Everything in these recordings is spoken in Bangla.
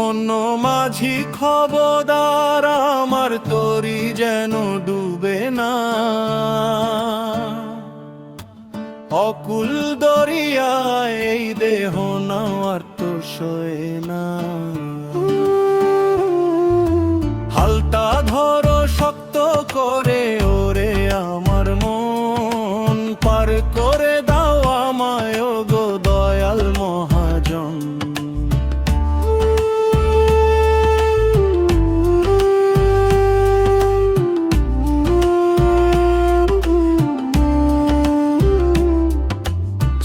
মন মাঝি খবরদার আমার তরি যেন ডুবে না, অকুল দরিয়ায় এই দেহ নাওয়ার তো সয়ে না। হালটা ধরো শক্ত করে ওরে আমার মন, পার করে দাও আমায় গো দয়াল মহাজন।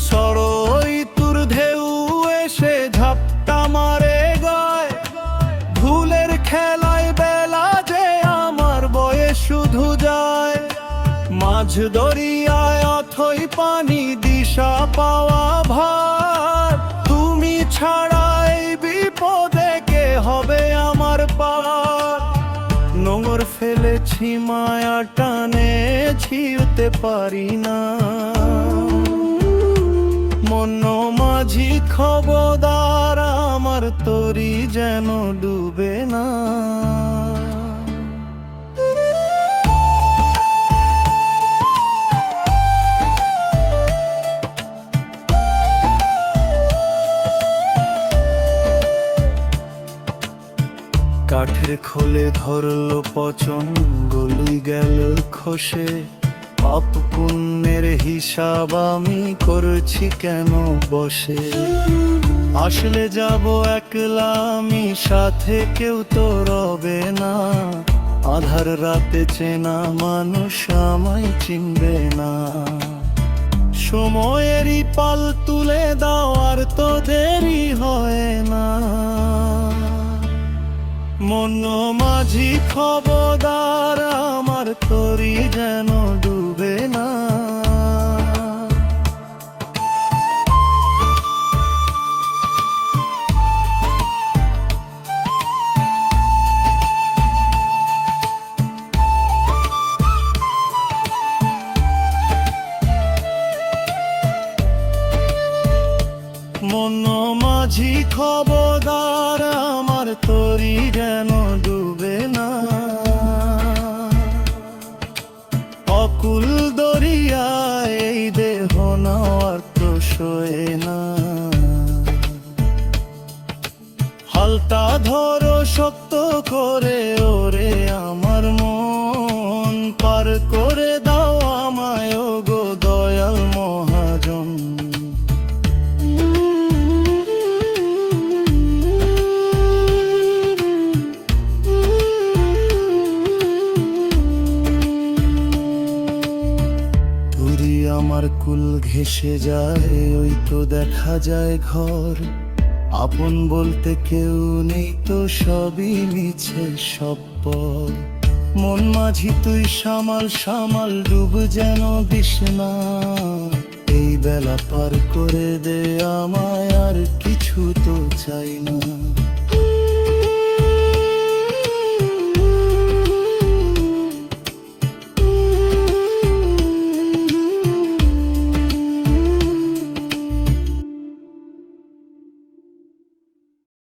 সরই তুর ঢেউ এসে ঝাপটা মারে গায়, ভুলের খেলায় বেলা যে আমার বয়স শুধু যায়। মাঝ দরিয়ায় অথই পানি দিশা পাওয়া ভার, তুমি ছাড়া এই বিপদে কে হবে আমার পার। নোঙর ফেলেছি মায়া টানে ছিঁড়তে পারি না, মন মাঝি খবরদার আমার তরি যেন ডুবে না। কাঠের খোলে ধরলো পচন, গলি গেল খসে, পাপ পুণ্যের হিসাব আমি করছি কেন বসে। আসলে যাব একলা আমি, সাথে কেউ তো রবে না, আধার রাতে চেনা মানুষ আমায় চিনবে না। সময়েরই পাল তুলে দাও আর তো দেরি হয় না, মন মাঝি খবরদার আমার তরি যেন ডুবে না। মন মাঝি খবরদার আমার তরি যেন ডুবে না, অকুল দরিয়ায় এই দেহ নাওয়ার তো সয়ে না। হালটা ধরো শক্ত করে ওরে আমার মন, পার করে দাও আমায় গো দয়াল মহাজন। আমার কুল ঘেঁষে যায়, ওই তো দেখা যায় ঘর, আপন বলতে কেউ নেই তো সবই মিছে সপ্পর। মন মাঝি তুই সামাল সামাল ডুব যেন দিস না, এই বেলা পার করে দে আমায় আর কিছু তো চাই না।